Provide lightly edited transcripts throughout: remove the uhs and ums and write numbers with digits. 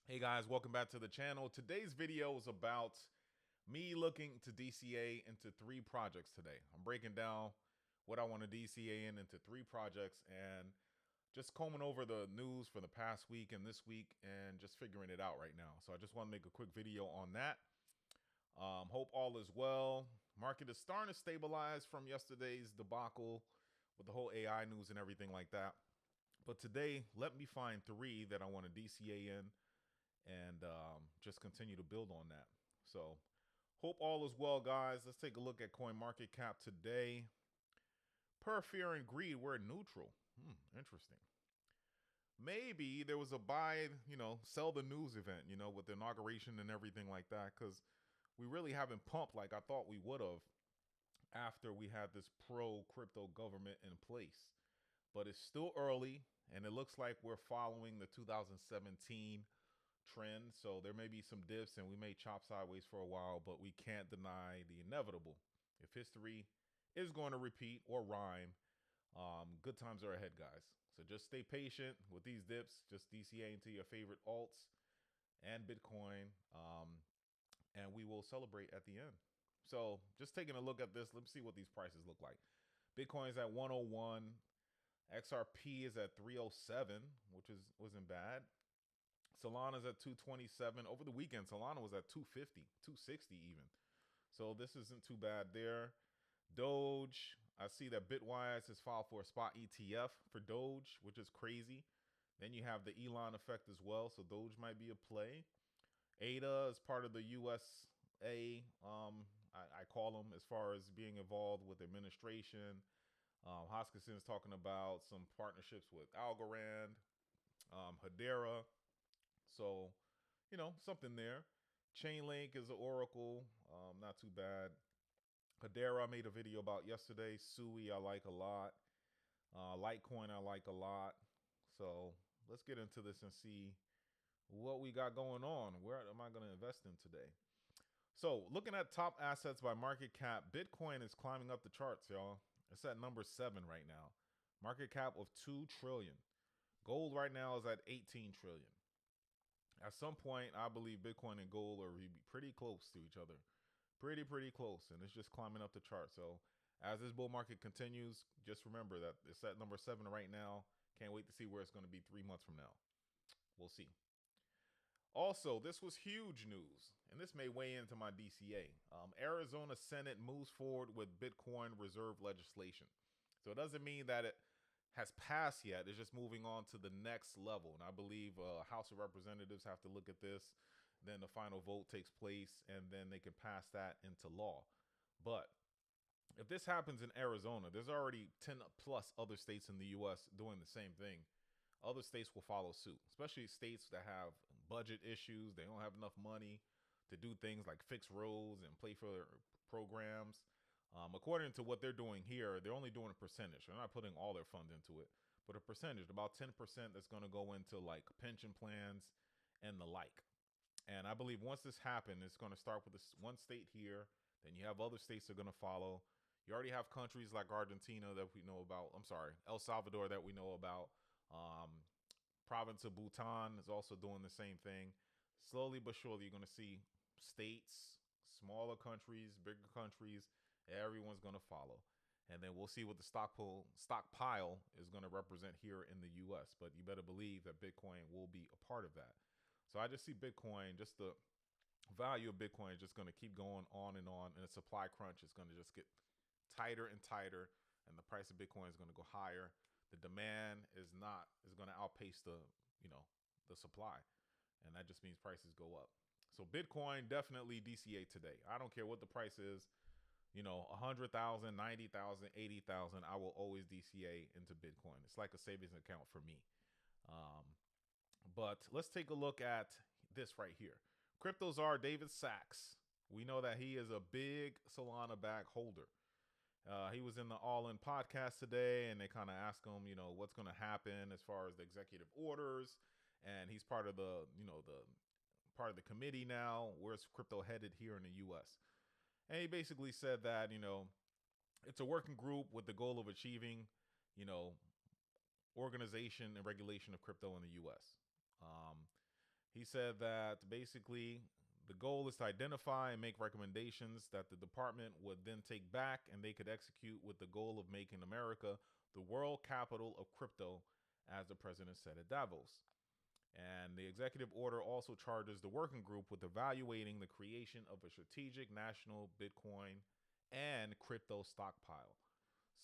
Hey guys, welcome back to the channel. Today's video is about me looking to DCA into 3 projects today. I'm breaking down what I want to DCA into 3 projects and just combing over the news for the past week and this week and just figuring it out right now. So I just want to make a quick video on that. Hope all is well. Market is starting to stabilize from yesterday's debacle with the whole AI news and everything like that. But today, let me find 3 that I want to DCA in and just continue to build on that. So hope all is well, guys. Let's take a look at CoinMarketCap today. Per fear and greed, we're neutral. Interesting. Maybe there was a buy, sell the news event, with the inauguration and everything like that, because we really haven't pumped like I thought we would have after we had this pro crypto government in place. But it's still early, and it looks like we're following the 2017 trend. So there may be some dips and we may chop sideways for a while, but we can't deny the inevitable. If history is going to repeat or rhyme, good times are ahead, guys. So just stay patient with these dips. Just DCA into your favorite alts and Bitcoin, and we will celebrate at the end. So just taking a look at this, let's see what these prices look like. Bitcoin is at 101. XRP is at 307, which wasn't bad. Solana's at 227. Over the weekend, Solana was at 250, 260 even. So this isn't too bad there. Doge, I see that Bitwise has filed for a spot ETF for Doge, which is crazy. Then you have the Elon effect as well, so Doge might be a play. ADA is part of the USA, I call them, as far as being involved with administration. Hoskinson is talking about some partnerships with Algorand, Hedera. So, something there. Chainlink is an Oracle, not too bad. Hedera I made a video about yesterday. Sui I like a lot. Litecoin I like a lot. So let's get into this and see what we got going on. Where am I going to invest in today? So looking at top assets by market cap, Bitcoin is climbing up the charts, y'all. It's at number 7 right now. Market cap of 2 trillion. Gold right now is at 18 trillion. At some point, I believe Bitcoin and gold are pretty close to each other. Pretty close. And it's just climbing up the chart. So as this bull market continues, just remember that it's at number 7 right now. Can't wait to see where it's going to be 3 months from now. We'll see. Also, this was huge news, and this may weigh into my DCA. Arizona Senate moves forward with Bitcoin reserve legislation. So it doesn't mean that it has passed yet. It's just moving on to the next level. And I believe House of Representatives have to look at this. Then the final vote takes place, and then they can pass that into law. But if this happens in Arizona, there's already 10 plus other states in the U.S. doing the same thing. Other states will follow suit, especially states that have budget issues. They don't have enough money to do things like fix roads and pay for programs. According to what they're doing here, they're only doing a percentage. They're not putting all their funds into it, but a percentage, about 10% that's going to go into like pension plans and the like. And I believe once this happens, it's going to start with this one state here. Then you have other states that are going to follow. You already have countries like Argentina that we know about. I'm sorry, El Salvador that we know about. Um, Province of Bhutan is also doing the same thing. Slowly but surely, you're going to see states, smaller countries, bigger countries. Everyone's going to follow. And then we'll see what the stockpile is going to represent here in the U.S. But you better believe that Bitcoin will be a part of that. So I just see Bitcoin, just the value of Bitcoin is just going to keep going on, and the supply crunch is going to just get tighter and tighter, and the price of Bitcoin is going to go higher. The demand is going to outpace the supply, and that just means prices go up. So Bitcoin definitely DCA today. I don't care what the price is, 100,000, 90,000, 80,000. I will always DCA into Bitcoin. It's like a savings account for me. But let's take a look at this right here. Crypto czar David Sachs. We know that he is a big Solana bag holder. He was in the All In podcast today, and they kind of asked him, what's going to happen as far as the executive orders, and he's part of the committee now. Where's crypto headed here in the U.S.? And he basically said that it's a working group with the goal of achieving, you know, organization and regulation of crypto in the U.S. He He said that basically the goal is to identify and make recommendations that the department would then take back and they could execute with the goal of making America the world capital of crypto, as the president said at Davos. And the executive order also charges the working group with evaluating the creation of a strategic national Bitcoin and crypto stockpile.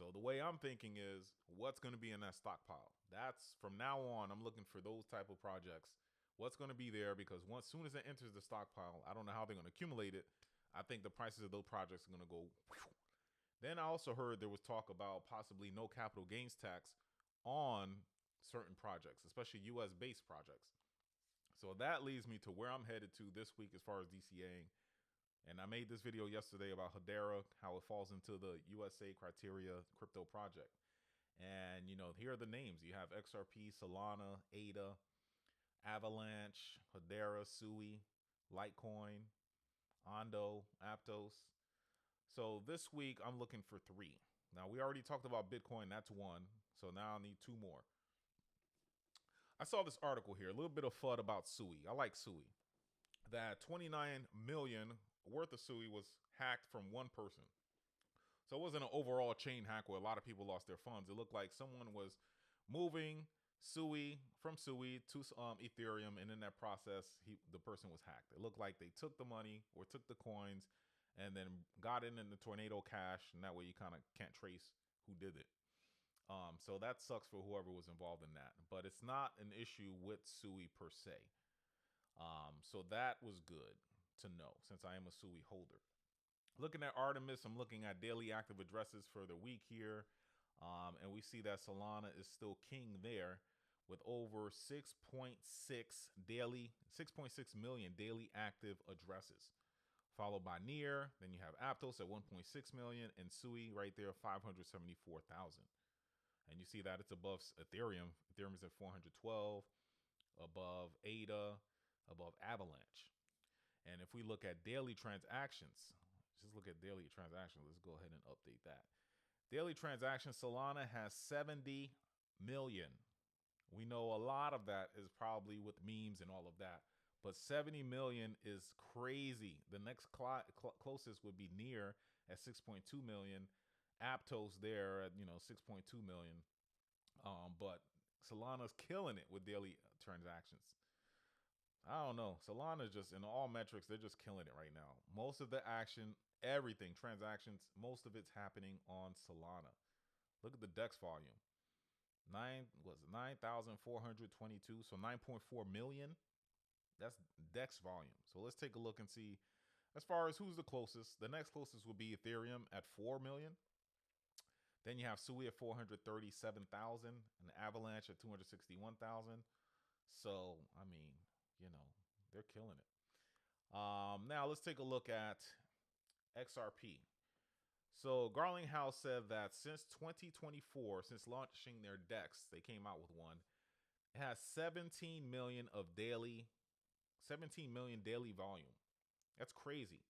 So the way I'm thinking is what's going to be in that stockpile. That's from now on, I'm looking for those type of projects. What's going to be there, because once soon as it enters the stockpile, I don't know how they're going to accumulate it. I think the prices of those projects are going to go. Whew. Then I also heard there was talk about possibly no capital gains tax on certain projects, especially US based projects. So that leads me to where I'm headed to this week as far as DCAing. And I made this video yesterday about Hedera, how it falls into the USA criteria crypto project. And, here are the names. You have XRP, Solana, ADA, Avalanche, Hedera, Sui, Litecoin, Ondo, Aptos. So this week I'm looking for 3. Now we already talked about Bitcoin. That's 1. So now I need 2 more. I saw this article here, a little bit of FUD about Sui. I like Sui. That 29 million worth of Sui was hacked from one person. So it wasn't an overall chain hack where a lot of people lost their funds. It looked like someone was moving Sui from Sui to Ethereum, and in that process, the person was hacked. It looked like they took the money or took the coins and then got it in the Tornado Cash, and that way you kind of can't trace who did it. So that sucks for whoever was involved in that, but it's not an issue with Sui per se. So that was good to know since I am a Sui holder. Looking at Artemis, I'm looking at daily active addresses for the week here. And we see that Solana is still king there with over 6.6 million daily active addresses, followed by Near. Then you have Aptos at 1.6 million and Sui right there, 574,000. And you see that it's above Ethereum. Ethereum is at 412, above ADA, above Avalanche. And if we look at daily transactions, just look at daily transactions. Let's go ahead and update that. Daily transactions, Solana has 70 million. We know a lot of that is probably with memes and all of that, but 70 million is crazy. The next closest would be Near at 6.2 million. Aptos there at 6.2 million. But Solana's killing it with daily transactions. I don't know. Solana's just in all metrics, they're just killing it right now. Most of the action, everything, transactions, most of it's happening on Solana. Look at the DEX volume. 9,422, so 9.4 million. That's DEX volume. So let's take a look and see as far as who's the closest. The next closest will be Ethereum at 4 million. Then you have Sui at 437,000 and Avalanche at 261,000. So, I mean, they're killing it. Now let's take a look at XRP. So Garling House said that since 2024, since launching their DEX, they came out with one. It has 17 million daily volume. That's crazy.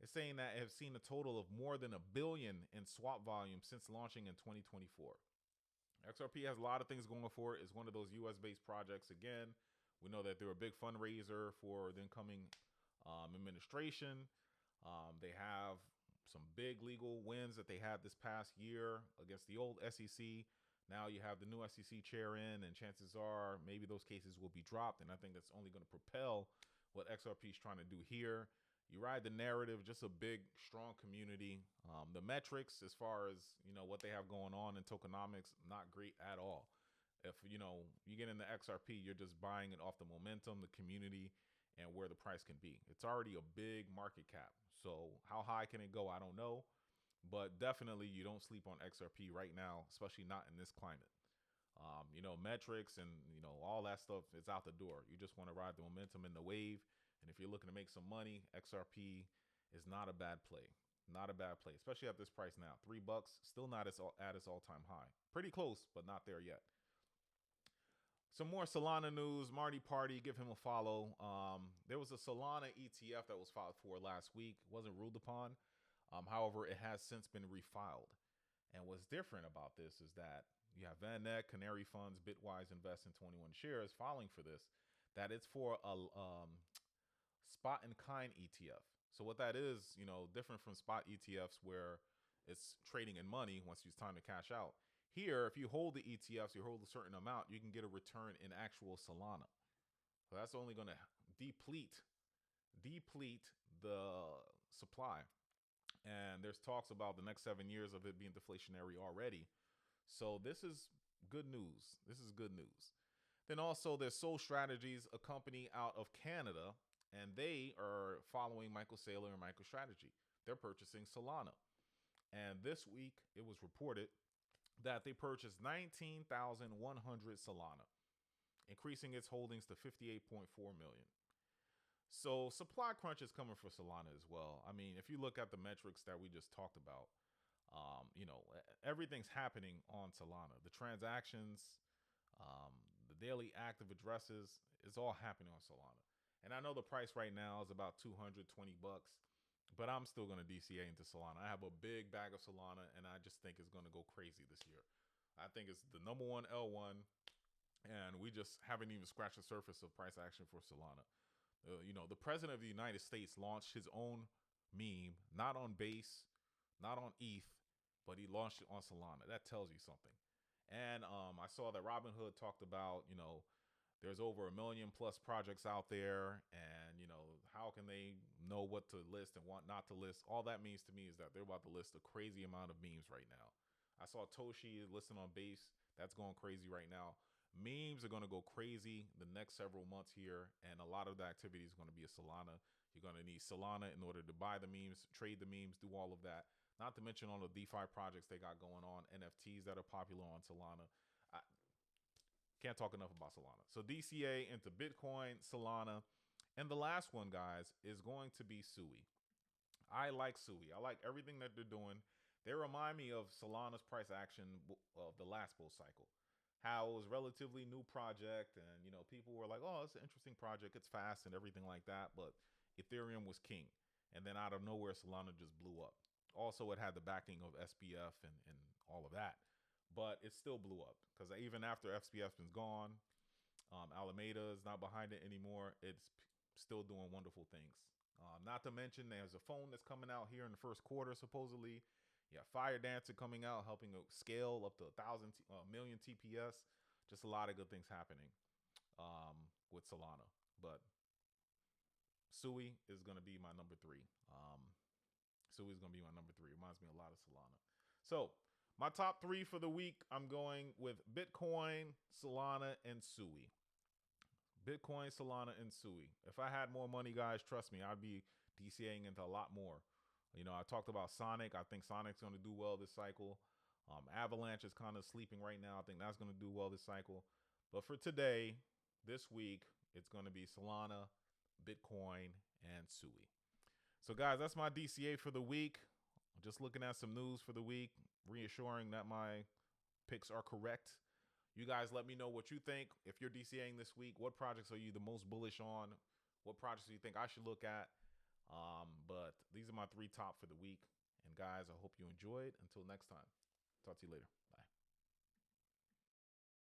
It's saying that it has seen a total of more than 1 billion in swap volume since launching in 2024. XRP has a lot of things going for it. It's one of those US-based projects. Again, we know that they're a big fundraiser for the incoming administration. They have some big legal wins that they had this past year against the old SEC. Now you have the new SEC chair in, and chances are maybe those cases will be dropped. And I think that's only going to propel what XRP is trying to do here. You ride the narrative, just a big, strong community. The metrics, as far as what they have going on in tokenomics, not great at all. If you get into XRP, you're just buying it off the momentum, the community, and where the price can be. It's already a big market cap. So how high can it go? I don't know. But definitely you don't sleep on XRP right now, especially not in this climate. Metrics and, all that stuff is out the door. You just want to ride the momentum and the wave. And if you're looking to make some money, XRP is not a bad play. Not a bad play, especially at this price now. $3, still not at its all-time high. Pretty close, but not there yet. Some more Solana news. Marty Party, give him a follow. There was a Solana ETF that was filed for last week. It wasn't ruled upon. However, it has since been refiled. And what's different about this is that you have VanEck, Canary Funds, Bitwise Invest in 21 shares filing for this. that it's for a spot and kind ETF. So what that is, different from spot ETFs where it's trading in money once it's time to cash out. Here, if you hold the ETFs, you hold a certain amount, you can get a return in actual Solana. So that's only going to deplete the supply. And there's talks about the next 7 years of it being deflationary already. So this is good news. This is good news. Then also there's Soul Strategies, a company out of Canada, and they are following Michael Saylor and MicroStrategy. They're purchasing Solana. And this week it was reported that they purchased 19,100 Solana, increasing its holdings to 58.4 million. So supply crunch is coming for Solana as well. I mean, if you look at the metrics that we just talked about, everything's happening on Solana. The transactions, the daily active addresses, it's all happening on Solana. And I know the price right now is about $220, but I'm still going to DCA into Solana. I have a big bag of Solana, and I just think it's going to go crazy this year. I think it's the number one L1, and we just haven't even scratched the surface of price action for Solana. The president of the United States launched his own meme, not on Base, not on ETH, but he launched it on Solana. That tells you something. And I saw that Robinhood talked about, there's over 1 million plus projects out there, and how can they know what to list and what not to list? All that means to me is that they're about to list a crazy amount of memes right now. I saw Toshi listing on Base. That's going crazy right now. Memes are going to go crazy the next several months here, and a lot of the activity is going to be a Solana. You're going to need Solana in order to buy the memes, trade the memes, do all of that. Not to mention all the DeFi projects they got going on, NFTs that are popular on Solana. I can't talk enough about Solana. So DCA into Bitcoin, Solana, and the last one, guys, is going to be Sui. I like Sui. I like everything that they're doing. They remind me of Solana's price action of the last bull cycle. How it was a relatively new project, and people were like, oh, it's an interesting project, it's fast and everything like that, but Ethereum was king. And then out of nowhere, Solana just blew up. Also, it had the backing of SBF and all of that, but it still blew up because even after SBF's been gone, Alameda is not behind it anymore. It's still doing wonderful things. Not to mention there's a phone that's coming out here in the first quarter, supposedly. Yeah, Fire Dancer coming out, helping scale up to 1,000,000 TPS. Just a lot of good things happening with Solana. But Sui is going to be my number 3. Sui is going to be my number 3. Reminds me a lot of Solana. So my top 3 for the week, I'm going with Bitcoin, Solana, and Sui. Bitcoin, Solana, and Sui. If I had more money, guys, trust me, I'd be DCAing into a lot more. I talked about Sonic. I think Sonic's going to do well this cycle. Avalanche is kind of sleeping right now. I think that's going to do well this cycle. But for today, this week, it's going to be Solana, Bitcoin, and Sui. So, guys, that's my DCA for the week. Just looking at some news for the week, reassuring that my picks are correct. You guys let me know what you think. If you're DCAing this week, what projects are you the most bullish on? What projects do you think I should look at? But these are my 3 top for the week. And guys, I hope you enjoyed. Until next time, talk to you later.